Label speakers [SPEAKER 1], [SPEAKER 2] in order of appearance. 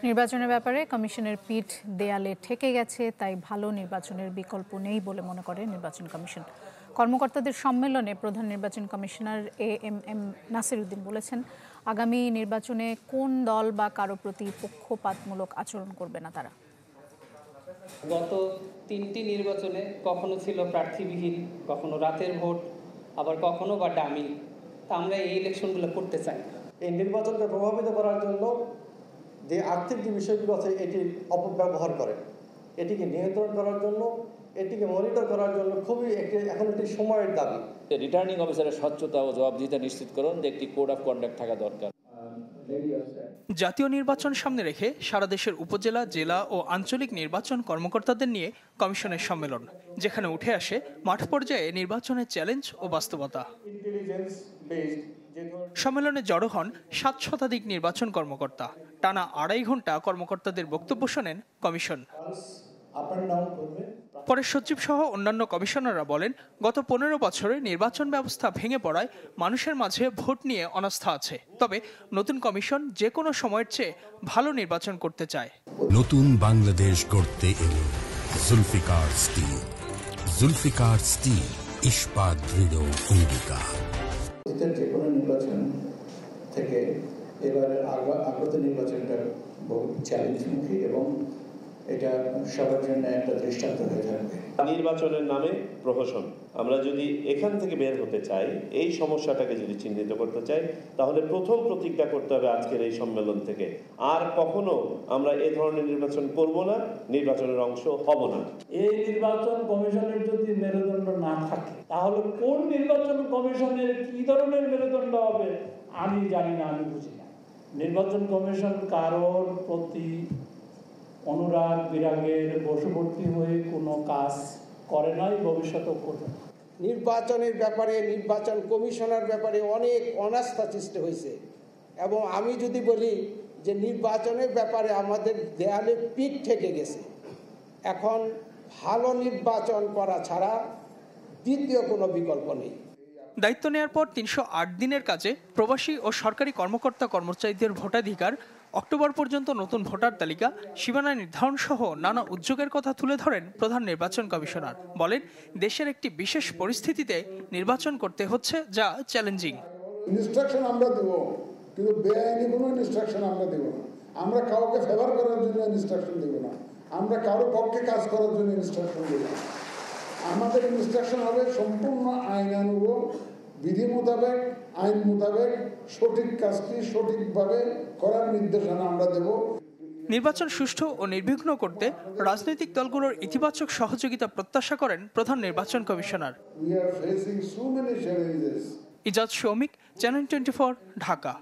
[SPEAKER 1] নির্বাচনের ব্যাপারে কমিশনের পিঠ দেয়ালে ঠেকে গেছে, তাই ভালো নির্বাচনের বিকল্প নেই বলে মনে করে নির্বাচন কমিশন। কর্মকর্তাদের সম্মেলনে প্রধান নির্বাচন কমিশনার এএমএম নাসির উদ্দিন বলেছেন, আগামী নির্বাচনে কোন দল বা কারো প্রতি পক্ষপাতমূলক আচরণ করবে না তারা।
[SPEAKER 2] গত 3টি নির্বাচনে কখনো ছিল প্রার্থীবিহীন, কখনো রাতের ভোট, আবার কখনো বা ডামি। তা আমরা এই ইলেকশনগুলো করতে চাই না।
[SPEAKER 3] এই নির্বাচনকে প্রভাবিত করার জন্য যে আর্থিক যে বিষয়গুলো আছে এটির অপব্যবহার করে, এটিকে নিয়ন্ত্রণ করার জন্য, এটিকে মনিটর করার জন্য এখন একটি সময়ের দাবি।
[SPEAKER 4] রিটার্নিং অফিসারের স্বচ্ছতা ও জবাবদিহিতা নিশ্চিতকরণ একটি কোড অফ কন্ডাক্ট থাকা দরকার।
[SPEAKER 5] জাতীয় নির্বাচন সামনে রেখে সারা দেশের উপজেলা, জেলা ও আঞ্চলিক নির্বাচন কর্মকর্তাদের নিয়ে কমিশনের সম্মেলন, যেখানে উঠে আসে মাঠ পর্যায়ে নির্বাচনের চ্যালেঞ্জ ও বাস্তবতা। সম্মেলনে জড়ো হন 7 শতাধিক নির্বাচন কর্মকর্তা। টানা 2.5 ঘন্টা কর্মকর্তাদের বক্তব্য শোনেন কমিশন। পরে সচিব সহ অন্যান্য কমিশনাররা বলেন, গত 15 বছরে নির্বাচন ব্যবস্থা ভেঙে পড়ায় মানুষের মাঝে ভোট নিয়ে অনাস্থা আছে। তবে নতুন কমিশন যে কোনো সময়ের চেয়ে ভালো নির্বাচন করতে চায়।
[SPEAKER 6] নতুন বাংলাদেশ গড়তে এলো জুলফিকার স্টিল। জুলফিকার স্টিল, ইস্পাত দৃঢ় অঙ্গীকার।
[SPEAKER 7] যে কোনো নির্বাচন থেকে এবারে আগত নির্বাচনটা বহু চ্যালেঞ্জমুখী এবং এটা সবার জন্য একটা দৃষ্টান্ত হয়ে থাকবে।
[SPEAKER 8] নির্বাচনের নামে প্রহসন, আমরা যদি এখান থেকে বের হতে চাই, এই সমস্যাটাকে যদি চিহ্নিত করতে চাই, তাহলে প্রথম প্রতিজ্ঞা করতে হবে আজকের এই সম্মেলন থেকে, আর কখনো আমরা এ ধরনের নির্বাচন করব না, নির্বাচনের অংশ হব না।
[SPEAKER 9] এই নির্বাচন কমিশনের যদি মেরুদণ্ড না থাকে, তাহলে কোন নির্বাচন কমিশনের কি ধরনের মেরুদণ্ড হবে আমি জানি না, আমি বুঝি না। নির্বাচন কমিশন কারোর প্রতি অনুরাগ বিরাগের বশবর্তী হয়ে কোনো কাজ করে নাই, ভবিষ্যতেও করবে না।
[SPEAKER 10] নির্বাচনের ব্যাপারে, নির্বাচন কমিশনের ব্যাপারে অনেক অনাস্থা সৃষ্টি হয়েছে এবং আমি যদি বলি যে নির্বাচনের ব্যাপারে আমাদের দেয়ালে পিঠ ঠেকে গেছে। এখন ভালো নির্বাচন করা ছাড়া দ্বিতীয় কোনো বিকল্প নেই।
[SPEAKER 5] দায়িত্ব নেওয়ার পর 308 দিনের কাজে প্রবাসী ও সরকারি কর্মকর্তা কর্মচারীদের ভোটাধিকার, অক্টোবর পর্যন্ত নতুন ভোটার তালিকা, সীমানা নির্ধারণ সহ নানা উদ্যোগের কথা তুলে ধরেন প্রধান নির্বাচন কমিশনার। বলেন, দেশের একটি বিশেষ পরিস্থিতিতে নির্বাচন করতে হচ্ছে, যা চ্যালেঞ্জিং।
[SPEAKER 11] ইনস্ট্রাকশন আমরা দেব, কিন্তু বেআইনি কোনো ইনস্ট্রাকশন আমরা দেব না। আমরা কাউকে ফেভার করার জন্য ইনস্ট্রাকশন দেব না, আমরা কারো পক্ষে কাজ করার জন্য ইনস্ট্রাকশন দেব না। আমাদের ইনস্ট্রাকশন হবে সম্পূর্ণ আইনানুগ, বিধি মোতাবেক, আইন মোতাবেক সঠিক কাজটি সঠিকভাবে করার নির্দেশনা আমরা দেব।
[SPEAKER 5] নির্বাচন সুষ্ঠু ও নির্বিঘ্ন করতে রাজনৈতিক দলগুলোর ইতিবাচক সহযোগিতা প্রত্যাশা করেন প্রধান নির্বাচন commissioner.
[SPEAKER 11] We are facing so many challenges.
[SPEAKER 5] Ijaz Shoumik, channel 24, Dhaka.